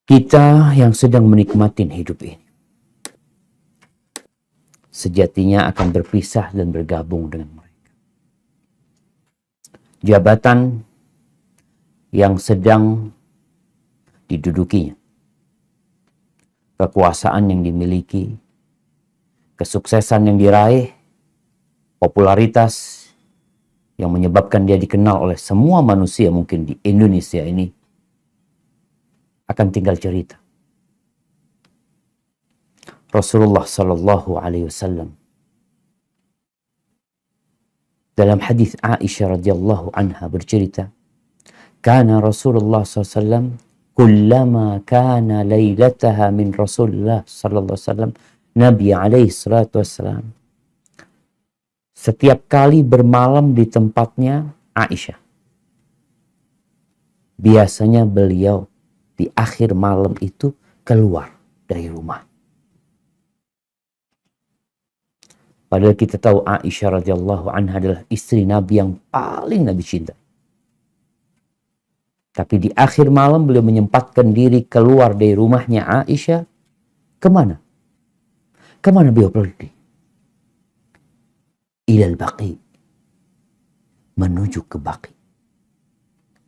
Kita yang sedang menikmati hidup ini sejatinya akan berpisah dan bergabung dengan mereka. Jabatan yang sedang didudukinya, kekuasaan yang dimiliki, kesuksesan yang diraih, popularitas yang menyebabkan dia dikenal oleh semua manusia mungkin di Indonesia ini, akan tinggal cerita. Rasulullah Sallallahu Alaihi Wasallam dalam hadis Aisyah radhiyallahu anha bercerita, "Kana Rasulullah SAW kullama kana lailataha min Rasulullah Sallallahu Alaihi Wasallam." Nabi alaihi salatu wassalam setiap kali bermalam di tempatnya Aisyah, biasanya beliau di akhir malam itu keluar dari rumah. Padahal kita tahu Aisyah radhiyallahu anha adalah istri Nabi yang paling Nabi cintai. Tapi di akhir malam beliau menyempatkan diri keluar dari rumahnya Aisyah. Kemana? Kemana beliau pergi? Ilal Baqi. Menuju ke Baqi.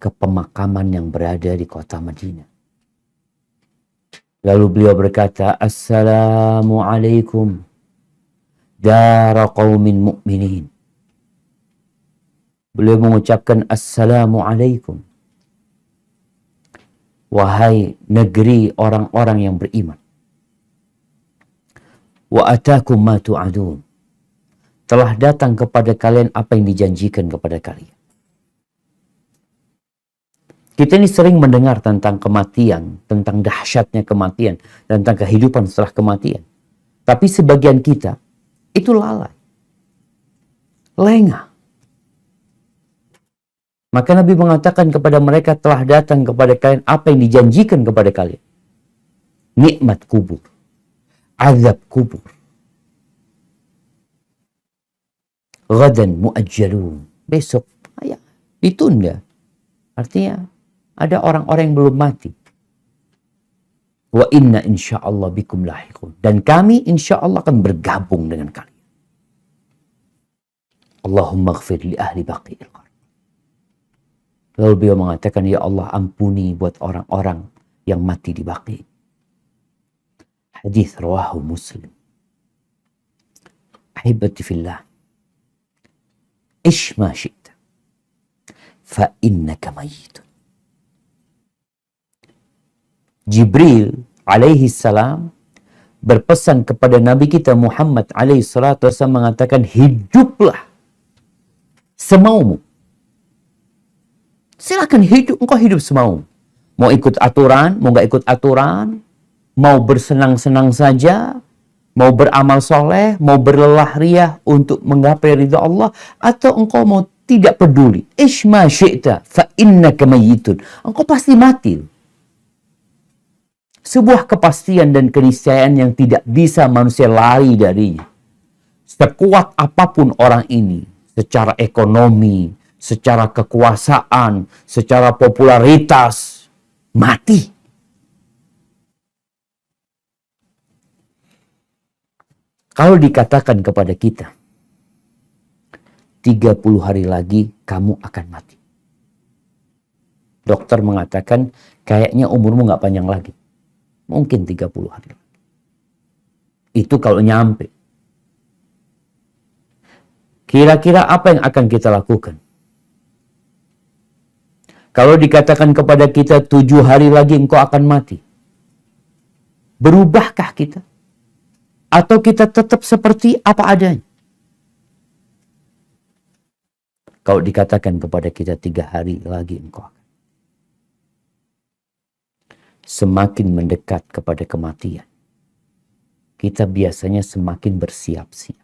Ke pemakaman yang berada di kota Madinah. Lalu beliau berkata, "Assalamualaikum dara qaumin mu'minin." Beliau mengucapkan Assalamualaikum, wahai negeri orang-orang yang beriman. Wa atakum ma tu'adun. Telah datang kepada kalian apa yang dijanjikan kepada kalian. Kita ini sering mendengar tentang kematian, tentang dahsyatnya kematian, tentang kehidupan setelah kematian. Tapi sebagian kita itu lalai, lengah. Maka Nabi mengatakan kepada mereka, telah datang kepada kalian apa yang dijanjikan kepada kalian. Nikmat kubur, azab kubur. Ghadan mu'ajjalun. Besok ditunda. Artinya ada orang-orang yang belum mati. Wa inna insyaallah bikum lahiqun. Dan kami insyaallah akan bergabung dengan kalian. Allahumma ighfir li ahli baqi'il qarn. Lalu beliau mengatakan, ya Allah ampuni buat orang-orang yang mati di Baqi. Hadis rawahu Muslim. Ahibati fillah. Ish ma syi'ta. Fa innaka mayyitun. Jibril alaihi salam berpesan kepada Nabi kita Muhammad alaihi salatu wasallam mengatakan, hiduplah semaumu. Silakan hidup, engkau hidup semaumu. Mau ikut aturan, mau gak ikut aturan, mau bersenang-senang saja, mau beramal soleh, mau berlelah riah untuk menggapai ridha Allah, atau engkau mau tidak peduli. Ishma syi'ta fa innaka mayyitun. Engkau pasti mati. Sebuah kepastian dan keniscayaan yang tidak bisa manusia lari darinya. Sekuat apapun orang ini, secara ekonomi, secara kekuasaan, secara popularitas, mati. Kalau dikatakan kepada kita, 30 hari lagi kamu akan mati. Dokter mengatakan, kayaknya umurmu gak panjang lagi. Mungkin 30 hari lagi. Itu kalau nyampe. Kira-kira apa yang akan kita lakukan? Kalau dikatakan kepada kita 7 hari lagi engkau akan mati. Berubahkah kita? Atau kita tetap seperti apa adanya? Kalau dikatakan kepada kita 3 hari lagi engkau akan. Semakin mendekat kepada kematian, kita biasanya semakin bersiap-siap.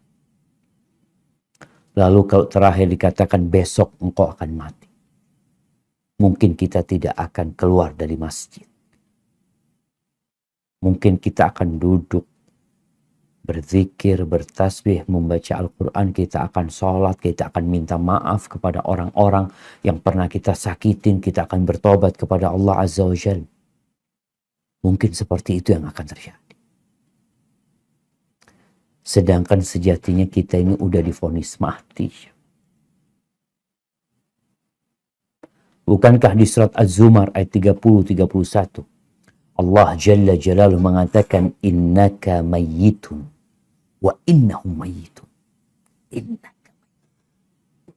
Lalu kalau terakhir dikatakan besok engkau akan mati, mungkin kita tidak akan keluar dari masjid. Mungkin kita akan duduk, berzikir, bertasbih, membaca Al-Quran, kita akan sholat, kita akan minta maaf kepada orang-orang yang pernah kita sakitin, kita akan bertobat kepada Allah Azza wa Jalla. Mungkin seperti itu yang akan terjadi. Sedangkan sejatinya kita ini udah divonis mati. Bukankah di surat Az-Zumar ayat 30-31 Allah Jalla Jalaluhu mengatakan innaka mayyitun wa innahum mayyitun. Innaka mayyitun.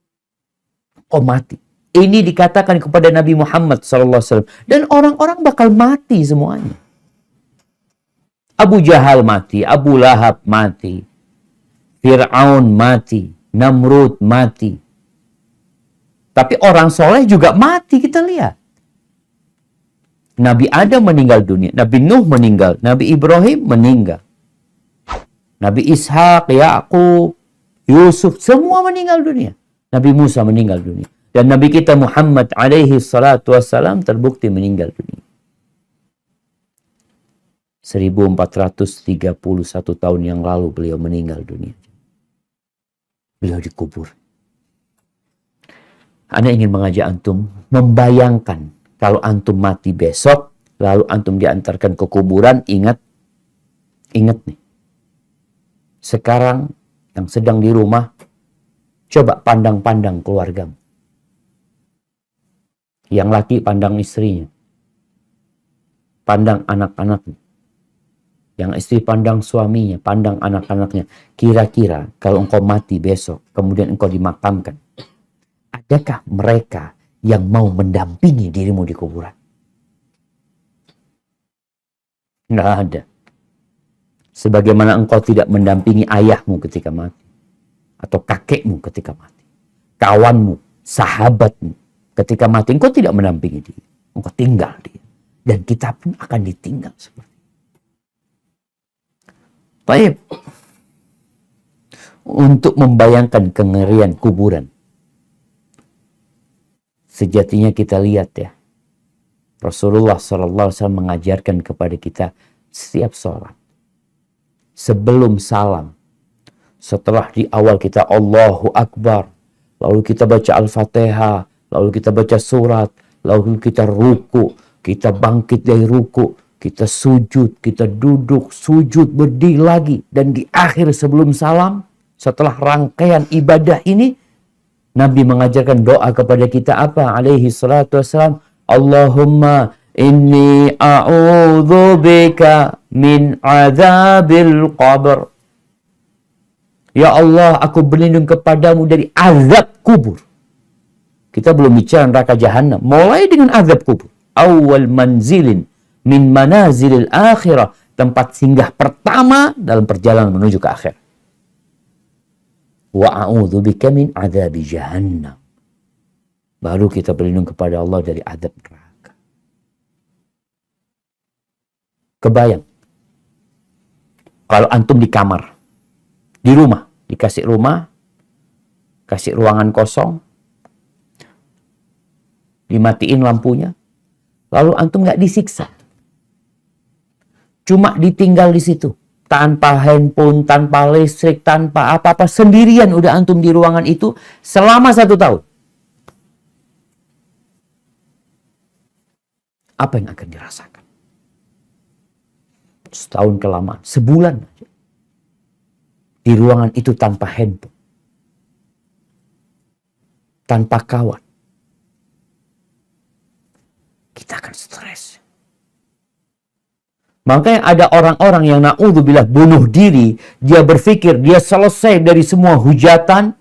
Oh, mati. Ini dikatakan kepada Nabi Muhammad SAW. Dan orang-orang bakal mati semuanya. Abu Jahal mati, Abu Lahab mati, Fir'aun mati, Namrud mati. Tapi orang soleh juga mati, kita lihat. Nabi Adam meninggal dunia, Nabi Nuh meninggal, Nabi Ibrahim meninggal. Nabi Ishak, Yakub, Yusuf, semua meninggal dunia. Nabi Musa meninggal dunia. Dan Nabi kita Muhammad alaihi salatu wassalam terbukti meninggal dunia. 1431 tahun yang lalu beliau meninggal dunia. Beliau dikubur. Ana ingin mengajak antum membayangkan kalau antum mati besok, lalu antum diantarkan ke kuburan, ingat nih. Sekarang yang sedang di rumah, coba pandang-pandang keluargamu. Yang laki pandang istrinya. Pandang anak-anaknya. Yang istri pandang suaminya, pandang anak-anaknya. Kira-kira kalau engkau mati besok, kemudian engkau dimakamkan, adakah mereka yang mau mendampingi dirimu di kuburan? Nggak ada. Sebagaimana engkau tidak mendampingi ayahmu ketika mati. Atau kakekmu ketika mati. Kawanmu, sahabatmu. Ketika mati, engkau tidak mendampingi dia. Engkau tinggal dia. Dan kita pun akan ditinggal seperti itu. Baik. Untuk membayangkan kengerian kuburan. Sejatinya kita lihat ya. Rasulullah SAW mengajarkan kepada kita setiap sholat. Sebelum salam. Setelah di awal kita Allahu Akbar. Lalu kita baca Al-Fatihah. Lalu kita baca surat, lalu kita ruku, kita bangkit dari ruku, kita sujud, kita duduk, sujud, berdiri lagi. Dan di akhir sebelum salam, setelah rangkaian ibadah ini, Nabi mengajarkan doa kepada kita apa? Alaihi salatu wassalam, Allahumma inni a'udzubika min azabil qabr. Ya Allah, aku berlindung kepadamu dari azab kubur. Kita belum bicara neraka jahanam. Mulai dengan azab kubur. Awal manzilin min manazilil akhirah. Tempat singgah pertama dalam perjalanan menuju ke akhir. Wa a'udzubika min azabi jahannam. Baru kita berlindung kepada Allah dari azab neraka. Kebayang. Kalau antum di kamar. Di rumah. Dikasih rumah. Kasih ruangan kosong. Dimatiin lampunya, lalu antum nggak disiksa, cuma ditinggal di situ, tanpa handphone, tanpa listrik, tanpa apa-apa, sendirian udah antum di ruangan itu selama 1 tahun. Apa yang akan dirasakan? Setahun kelamaan, sebulan aja. Di ruangan itu tanpa handphone, tanpa kawan. Kita akan stres. Makanya ada orang-orang yang na'udzubillah bunuh diri. Dia berpikir dia selesai dari semua hujatan,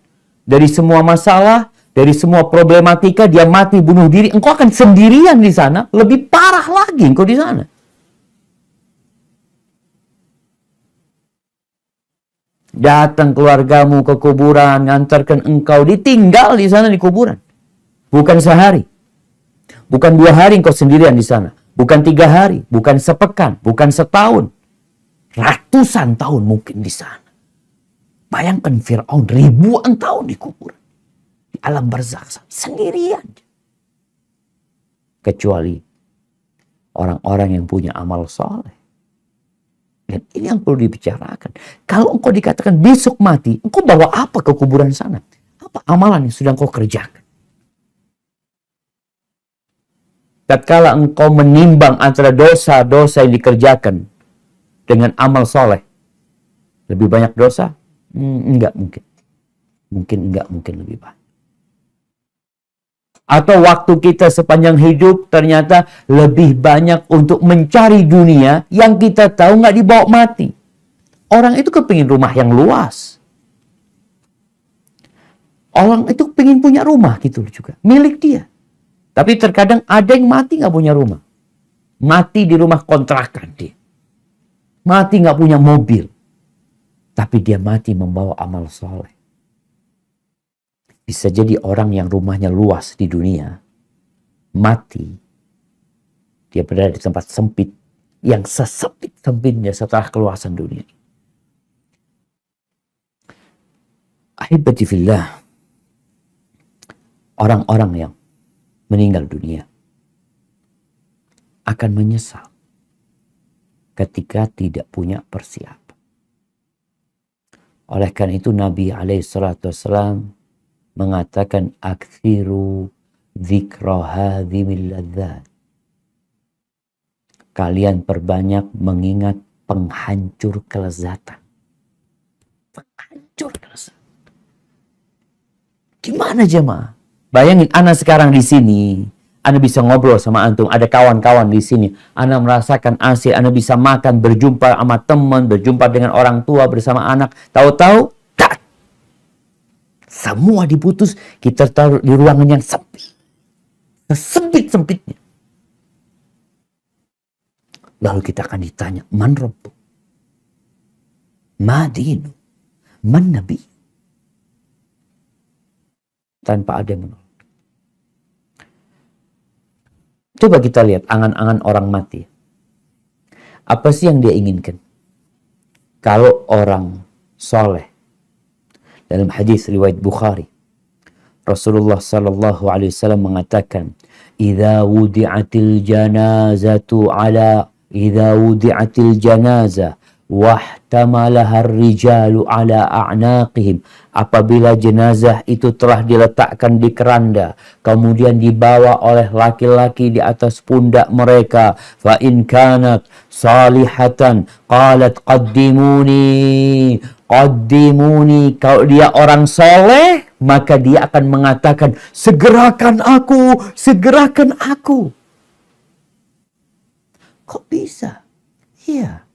dari semua masalah, dari semua problematika. Dia mati bunuh diri. Engkau akan sendirian di sana. Lebih parah lagi engkau di sana. Datang keluargamu ke kuburan, ngantarkan engkau, ditinggal di sana di kuburan. Bukan sehari. Bukan 2 hari engkau sendirian di sana. Bukan 3 hari. Bukan sepekan. Bukan setahun. Ratusan tahun mungkin di sana. Bayangkan Fir'aun ribuan tahun di kuburan. Di alam barzakh. Sendirian. Kecuali orang-orang yang punya amal soleh. Dan ini yang perlu dibicarakan. Kalau engkau dikatakan besok mati, engkau bawa apa ke kuburan sana? Apa amalan yang sudah engkau kerjakan? tatkala engkau menimbang antara dosa-dosa yang dikerjakan dengan amal soleh, lebih banyak dosa? Enggak mungkin. Mungkin lebih banyak. Atau waktu kita sepanjang hidup ternyata lebih banyak untuk mencari dunia yang kita tahu nggak dibawa mati. Orang itu kepingin rumah yang luas. Orang itu pengen punya rumah gitu juga. Milik dia. Tapi terkadang ada yang mati nggak punya rumah. Mati di rumah kontrakan dia. Mati nggak punya mobil. Tapi dia mati membawa amal soleh. Bisa jadi orang yang rumahnya luas di dunia, mati, dia berada di tempat sempit, yang sesempit-sempitnya setelah keluasan dunia. Ahibati fillah, orang-orang yang meninggal dunia akan menyesal ketika tidak punya persiapan. Oleh karena itu Nabi SAW mengatakan aktsiru dzikra hadzimil ladzat. Kalian perbanyak mengingat penghancur kelezatan. Penghancur kelezatan. Gimana jemaah? Bayangin ana sekarang di sini, ana bisa ngobrol sama antum, ada kawan-kawan di sini, ana merasakan asik, ana bisa makan, berjumpa sama teman, berjumpa dengan orang tua bersama anak, tahu-tahu semua diputus, kita taruh di ruangan yang sempit. Sesempit-sempitnya. Lalu kita akan ditanya, man rabbu? Ma dinu? Man nabi? Tanpa ada yang menolak. Coba kita lihat angan-angan orang mati. Apa sih yang dia inginkan? Kalau orang soleh, dalam hadis riwayat Bukhari, Rasulullah sallallahu alaihi wasallam mengatakan, "Idza wudi'atil janazah wahtamalaha ar-rijalu ala a'naqihim." Apabila jenazah itu telah diletakkan di keranda, kemudian dibawa oleh laki-laki di atas pundak mereka, fa in kanat salihatan qalat qaddimuni. Kalau dia orang soleh, maka dia akan mengatakan, segerakan aku. Kok bisa? Iya.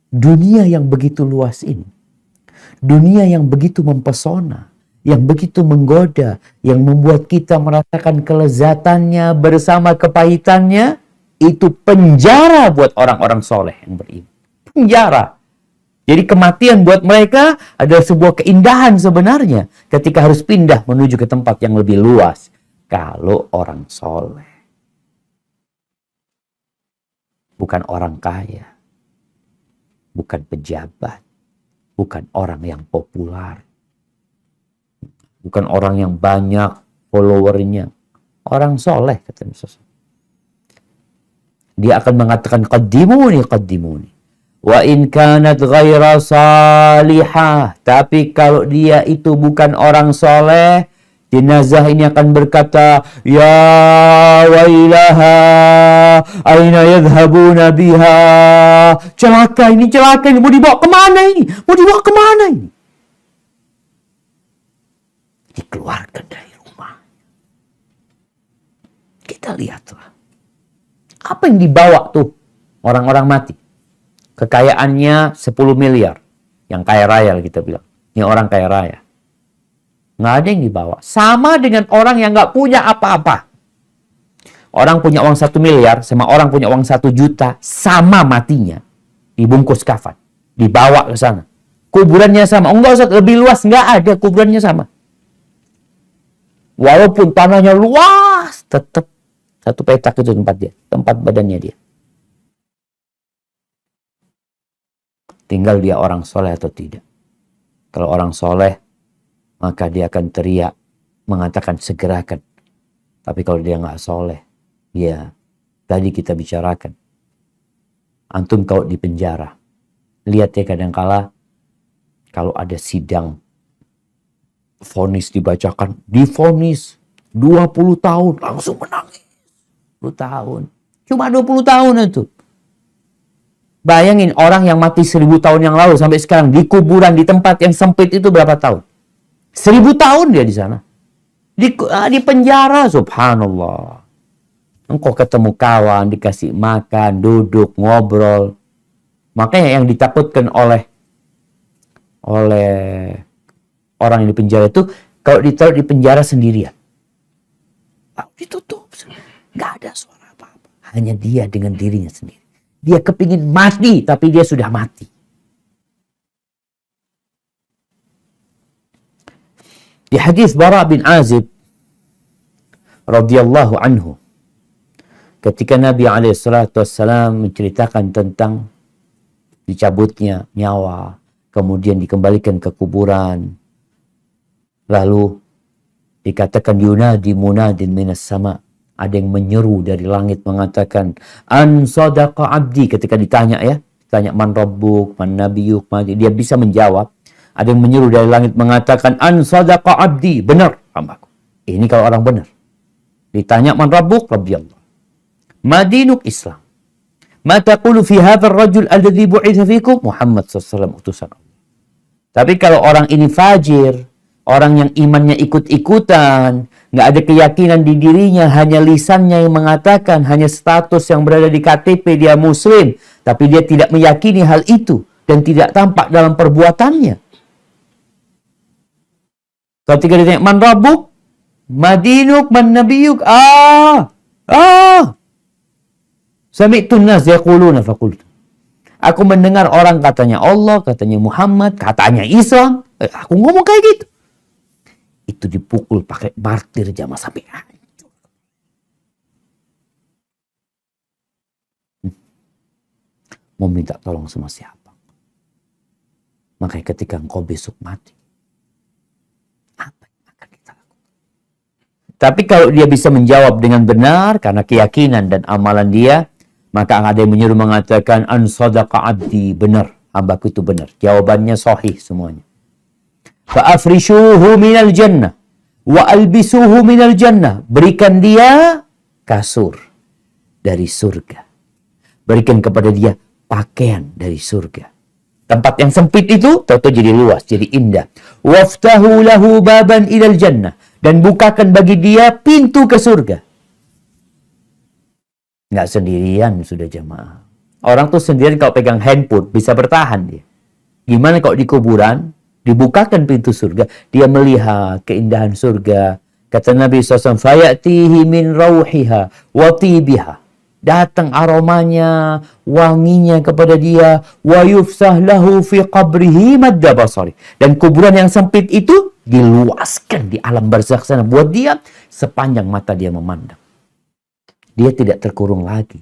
Dunia yang begitu luas ini. Dunia yang begitu mempesona. Yang begitu menggoda. Yang membuat kita merasakan kelezatannya bersama kepahitannya. Itu penjara buat orang-orang soleh yang beriman. Penjara. Jadi kematian buat mereka adalah sebuah keindahan sebenarnya. Ketika harus pindah menuju ke tempat yang lebih luas. Kalau orang soleh. Bukan orang kaya. Bukan pejabat. Bukan orang yang populer. Bukan orang yang banyak followernya. Orang soleh, kata Yesus. Dia akan mengatakan, qaddimuni. Wa in kanat ghaira salihah. Tapi kalau dia itu bukan orang soleh, jenazah ini akan berkata, ya wailaha, aina yadhhabuna biha. Celaka ini. Mau dibawa kemana ini? Dikeluarkan dari rumah. Kita lihatlah. Apa yang dibawa tuh orang-orang mati? Kekayaannya 10 miliar. Yang kaya raya kita bilang. Ini orang kaya raya. Nggak ada yang dibawa. Sama dengan orang yang nggak punya apa-apa. Orang punya uang 1 miliar sama orang punya uang 1 juta. Sama matinya. Dibungkus kafan. Dibawa ke sana. Kuburannya sama. Enggak usah lebih luas. Nggak ada, kuburannya sama. Walaupun tanahnya luas. Tetap satu petak itu tempat dia. Tempat badannya dia. Tinggal dia orang soleh atau tidak. Kalau orang soleh, maka dia akan teriak, mengatakan segerakan. Tapi kalau dia nggak soleh, ya tadi kita bicarakan. Antum kalau di penjara, lihat ya kadangkala kalau ada sidang, vonis dibacakan, divonis 20 tahun, langsung menangis. 20 tahun. Cuma 20 tahun itu. Bayangin orang yang mati 1000 tahun yang lalu sampai sekarang di kuburan, di tempat yang sempit itu berapa tahun? 1000 tahun dia di sana. Di penjara, subhanallah. Engkau ketemu kawan, dikasih makan, duduk, ngobrol. Makanya yang ditakutkan oleh orang yang di penjara itu, kalau ditaruh di penjara sendirian. Ditutup. Nggak ada suara apa-apa. Hanya dia dengan dirinya sendiri. Dia kepingin mati, tapi dia sudah mati. Di hadis Bara bin Azib radhiyallahu anhu, ketika Nabi SAW menceritakan tentang dicabutnya nyawa, kemudian dikembalikan ke kuburan, lalu dikatakan yunadi munadin minas sama, ada yang menyeru dari langit mengatakan an sadaqa abdi. Ketika ditanya man rabbuk, man nabiyuk, dia bisa menjawab. Ada yang menyeru dari langit mengatakan an sadaqa abdi, benar hambaku. Ini kalau orang benar. Ditanya man rabbuk, rabbi Allah. Madinuk Islam. Ma taqulu fi hadzal rajul alladhi bu'itsa fikum? Muhammad SAW, utusan Allah. Tapi kalau orang ini fajir, orang yang imannya ikut-ikutan, nggak ada keyakinan di dirinya, hanya lisannya yang mengatakan, hanya status yang berada di KTP dia muslim, tapi dia tidak meyakini hal itu dan tidak tampak dalam perbuatannya. Ketika ditanya man rabbuk, madinuk, man nabiyuk, sami'tun nas yaquluna faqultu. Aku mendengar orang katanya Allah, katanya Muhammad, katanya Islam. Aku ngomong kayak gitu. Itu dipukul pakai martir jamaah sampai hancur. Mau minta tolong sama siapa? Makanya ketika engkau besok mati, apa yang akan kita lakukan? Tapi kalau dia bisa menjawab dengan benar karena keyakinan dan amalan dia, maka ada yang menyuruh mengatakan an sadaqa abdi, benar, hambaku itu benar. Jawabannya sahih semuanya. Fa afrishuhu minal jannah wa albisuhu minal jannah. Berikan dia kasur dari surga. Berikan kepada dia pakaian dari surga. Tempat yang sempit itu tahu-tahu jadi luas, jadi indah. Waftahu lahu baban ilal jannah, dan bukakan bagi dia pintu ke surga. Nggak sendirian sudah jemaah. Orang tuh sendirian kalau pegang handphone bisa bertahan dia. Gimana kalau di kuburan dibukakan pintu surga, dia melihat keindahan surga. Kata Nabi SAW, fayatihi min rauhiha wa tibiha. Datang aromanya, wanginya kepada dia. Wa yufsah lahu fi qabrihi madda basari. Dan kuburan yang sempit itu diluaskan di alam barzakh sana buat dia sepanjang mata dia memandang. Dia tidak terkurung lagi.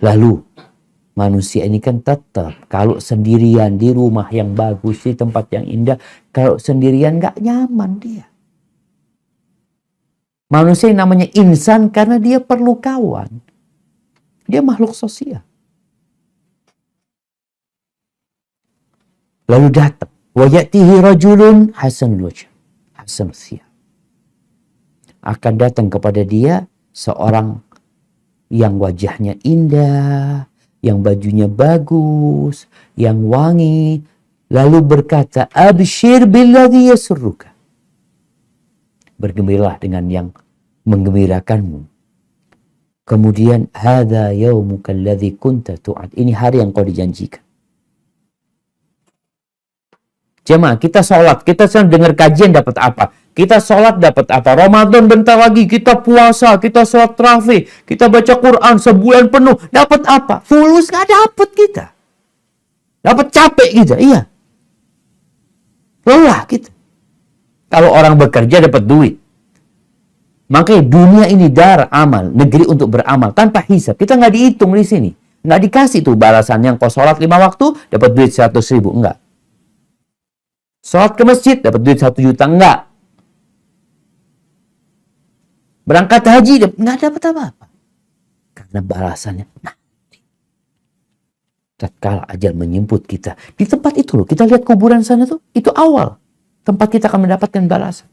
Lalu manusia ini kan tetap kalau sendirian di rumah yang bagus, di tempat yang indah, kalau sendirian nggak nyaman dia. Manusia yang namanya insan karena dia perlu kawan. Dia makhluk sosial. Lalu datang. Wa ya'tihi rajulun hasanul wajh, hasanul thiyab. Akan datang kepada dia seorang yang wajahnya indah, yang bajunya bagus, yang wangi, lalu berkata, abshir billadhi yasurruka. Bergembiralah dengan yang menggembirakanmu. Kemudian, hadza yaumuka alladhi kunta tu'ad. Ini hari yang kau dijanjikan. Jemaah, kita sholat, kita sedang dengar kajian dapat apa? Kita sholat dapat apa? Ramadan bentar lagi, kita puasa, kita sholat tarawih, kita baca Quran sebulan penuh, dapat apa? Fulus nggak dapat kita. Dapat capek kita, iya. Lelah kita. Kalau orang bekerja dapat duit. Makanya dunia ini dar amal, negeri untuk beramal tanpa hisab. Kita nggak dihitung di sini. Nggak dikasih tuh balasan yang kau sholat 5 waktu, dapat duit 100.000. Enggak. Sholat ke masjid, dapat duit 1 juta. Enggak. Berangkat haji, nggak dapat apa-apa. Karena balasannya nanti. Tatkala ajal menjemput kita. Di tempat itu loh, kita lihat kuburan sana tuh, itu awal. Tempat kita akan mendapatkan balasan.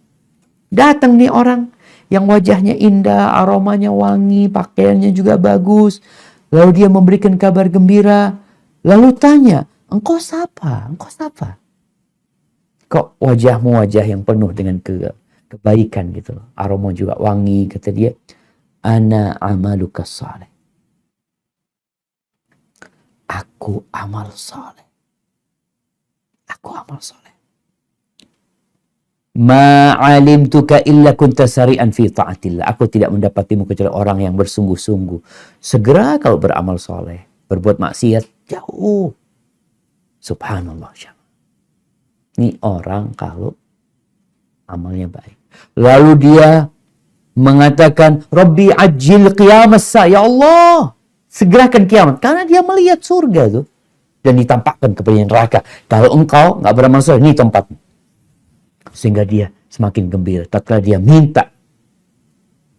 Datang nih orang yang wajahnya indah, aromanya wangi, pakaiannya juga bagus. Lalu dia memberikan kabar gembira. Lalu tanya, engkau siapa? Engkau siapa? Kok wajahmu wajah yang penuh dengan kebaikan gitu loh. Aroma juga wangi, kata dia. Ana amaluka saleh. Aku amal saleh. Aku amal saleh. Ma alimtuka illa kunta sari'an fi ta'atillah. Aku tidak mendapatimu kecuali orang yang bersungguh-sungguh. Segera kalau beramal soleh. Berbuat maksiat, jauh. Subhanallah. Ini orang kalau amalnya baik. Lalu dia mengatakan, Rabbi ajil qiyamas. Ya Allah, segerakan kiamat. Karena dia melihat surga tuh. Dan ditampakkan kepada neraka. Kalau engkau nggak beramal soleh, ini tempatmu. Sehingga dia semakin gembira. Tatkala dia minta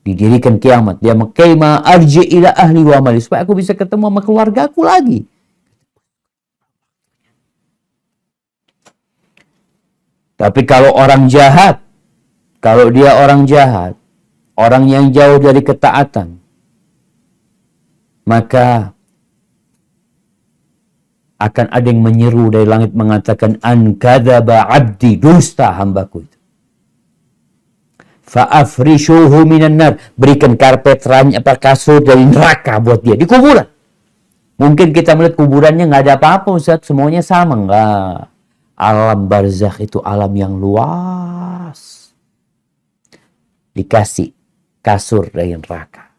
didirikan kiamat, dia mengkaima arji ila ahli wa amali, supaya aku bisa ketemu sama keluarga aku lagi. Tapi kalau orang jahat, kalau dia orang jahat, orang yang jauh dari ketaatan, maka akan ada yang menyeru dari langit mengatakan, an kadzaba abdi, dusta hambaku itu. Fa'afrishuhu minan nar, berikan karpet kasur dari neraka buat dia di kuburan. Mungkin kita melihat kuburannya nggak ada apa-apa, Ustaz, semuanya sama. Enggak. Alam barzakh itu alam yang luas. Dikasih kasur dari neraka,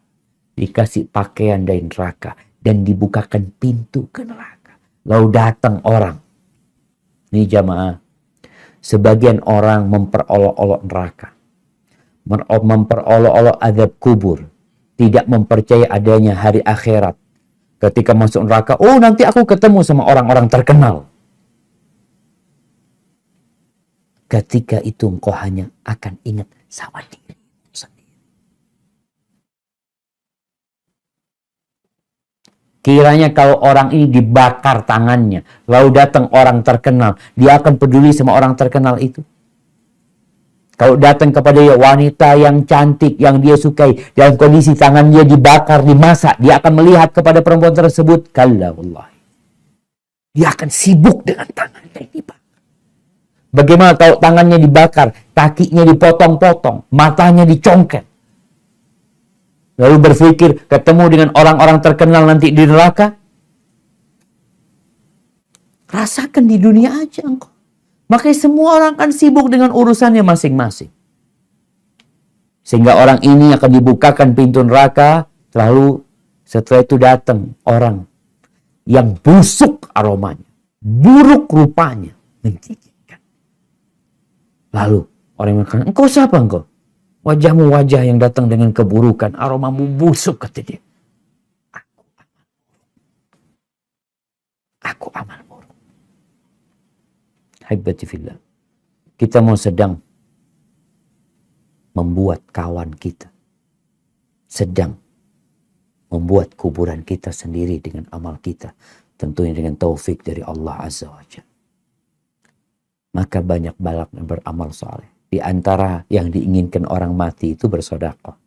dikasih pakaian dari neraka, dan dibukakan pintu ke neraka. Lalu datang orang. Ini jamaah. Sebagian orang memperolok-olok neraka. Memperolok-olok azab kubur. Tidak mempercayai adanya hari akhirat. Ketika masuk neraka, oh nanti aku ketemu sama orang-orang terkenal. Ketika itu engkau hanya akan ingat sama diri sendiri. Kiranya kalau orang ini dibakar tangannya, lalu datang orang terkenal, dia akan peduli sama orang terkenal itu. Kalau datang kepada dia wanita yang cantik, yang dia sukai, dalam kondisi tangannya dibakar, dimasak, dia akan melihat kepada perempuan tersebut. Kalla wallahi. Dia akan sibuk dengan tangannya yang dibakar. Bagaimana kalau tangannya dibakar, kakinya dipotong-potong, matanya dicongket. Lalu berpikir ketemu dengan orang-orang terkenal nanti di neraka. Rasakan di dunia aja engkau. Makanya semua orang kan sibuk dengan urusannya masing-masing. Sehingga orang ini akan dibukakan pintu neraka. Lalu setelah itu datang orang yang busuk aromanya, buruk rupanya, menjijikkan. Lalu orang yang mengatakan, engkau siapa engkau? Wajahmu wajah yang datang dengan keburukan, aromamu busuk, kata dia. Aku amal buruk. Haibati fillah. Kita mau sedang membuat kawan kita. Sedang membuat kuburan kita sendiri dengan amal kita. Tentunya dengan taufik dari Allah Azza wa Jalla. Maka banyak balak yang beramal saleh. Di antara yang diinginkan orang mati itu bersedekah.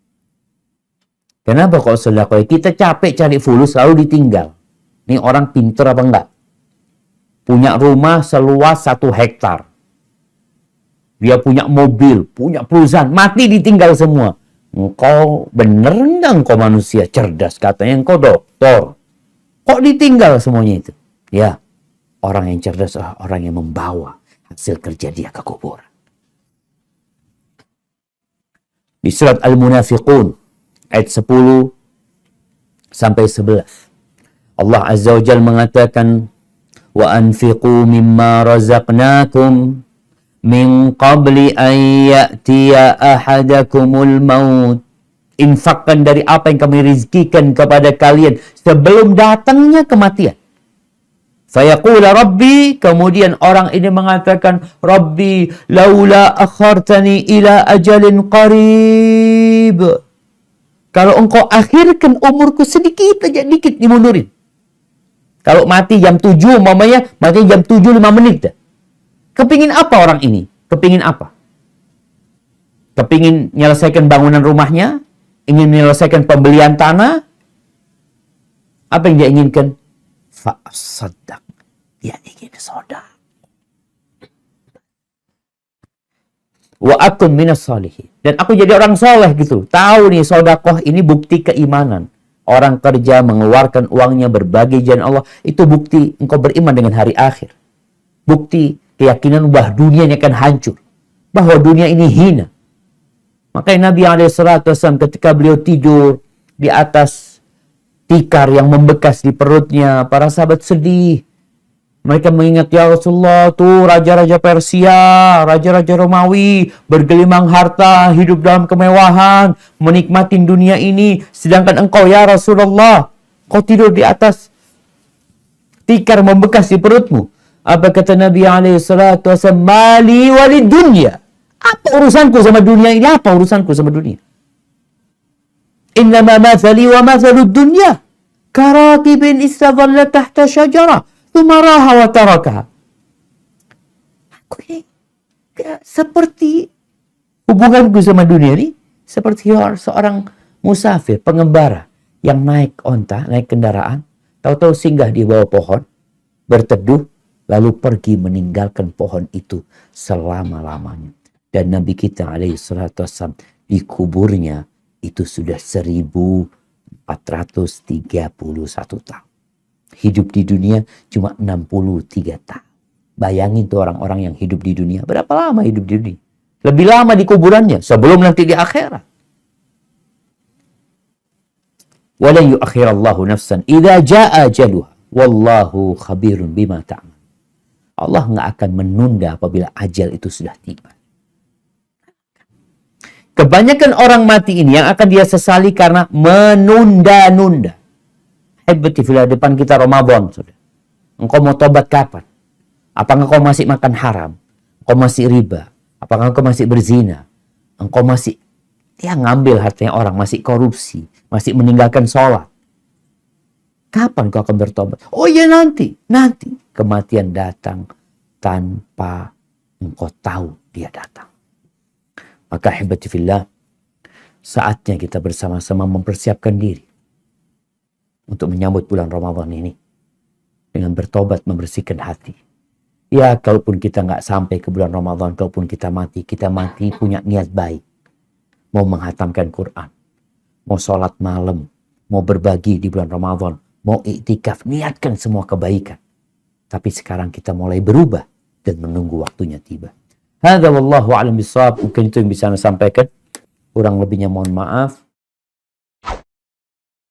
Kenapa kalau sedekah? Kita capek cari fulus lalu ditinggal. Ini orang pintar apa enggak? Punya rumah seluas 1 hektar. Dia punya mobil, punya perusahaan, mati ditinggal semua. Engkau bener enggak engkau manusia cerdas? Katanya engkau doktor. Kok ditinggal semuanya itu? Ya, orang yang cerdas adalah orang yang membawa hasil kerja dia ke kuburan. Di surat Al-Munafiqun ayat 10 sampai 11. Allah Azza wa Jalla mengatakan, wa anfiqu mimma razaqnakum min qabli an ya'tiya ahadakumul maut. Infakkan dari apa yang kami rizkikan kepada kalian sebelum datangnya kematian. Fayaqula Rabbi, kemudian orang ini mengatakan, Rabbi laula akhartani ila ajalin qarib. Kalau engkau akhirkan umurku sedikit aja, dikit dimundurin. Kalau mati jam 7 umpamanya, mati jam 7:05. Kepingin apa orang ini? Kepingin apa? kepingin menyelesaikan bangunan rumahnya, ingin menyelesaikan pembelian tanah, apa yang dia inginkan? Fa'asaddaq. Dia ingin sedekah. Wa akun minas salihin. Dan aku jadi orang soleh gitu. Tahu nih sedekah ini bukti keimanan. Orang kerja mengeluarkan uangnya berbagi jalan Allah. Itu bukti engkau beriman dengan hari akhir. Bukti keyakinan bahwa dunia ini akan hancur. Bahwa dunia ini hina. Makanya Nabi SAW ketika beliau tidur di atas tikar yang membekas di perutnya. Para sahabat sedih. Mereka mengingat, ya Rasulullah, tuh raja-raja Persia, raja-raja Romawi, bergelimang harta, hidup dalam kemewahan, menikmati dunia ini. Sedangkan engkau, ya Rasulullah, kau tidur di atas tikar membekas di perutmu. Apa kata Nabi SAW? Mali walid dunya. Apa urusanku sama dunia ini? Apa urusanku sama dunia? Innama mathali wa mathalud dunya. Karakibin istadhalla tahta syajara. Tumaraha wa tarakaha. Aku ini seperti hubunganku sama dunia ini seperti seorang musafir, pengembara yang naik onta, naik kendaraan, tahu-tahu singgah di bawah pohon, berteduh, lalu pergi meninggalkan pohon itu selama-lamanya. Dan Nabi kita alaihissalam di kuburnya itu sudah 1431 tahun. Hidup di dunia cuma 63 tahun. Bayangin tuh orang-orang yang hidup di dunia. Berapa lama hidup di dunia? Lebih lama di kuburannya sebelum nanti di akhirat. Wala yu'akhirallahu nafsan idza jaa ajaluha wallahu khabirun bima ta'mal. Allah nggak akan menunda apabila ajal itu sudah tiba. Kebanyakan orang mati ini yang akan dia sesali karena menunda-nunda. Hebati filah, depan kita Ramadan sudah. Engkau mau tobat kapan? Apakah engkau masih makan haram? Engkau masih riba? Apakah engkau masih berzina? Engkau masih ngambil hartanya orang, masih korupsi, masih meninggalkan sholat? Kapan kau akan bertobat? Oh iya nanti. Kematian datang tanpa engkau tahu dia datang. Maka hebati filah, saatnya kita bersama-sama mempersiapkan diri untuk menyambut bulan Ramadan ini dengan bertobat, membersihkan hati. Ya, kalaupun kita nggak sampai ke bulan Ramadan, kalaupun kita mati punya niat baik. Mau menghatamkan Quran, mau sholat malam, mau berbagi di bulan Ramadan, mau iktikaf, niatkan semua kebaikan. Tapi sekarang kita mulai berubah dan menunggu waktunya tiba. Hadza wallahu a'lam bishawab. Mungkin itu yang bisa saya sampaikan. Kurang lebihnya mohon maaf.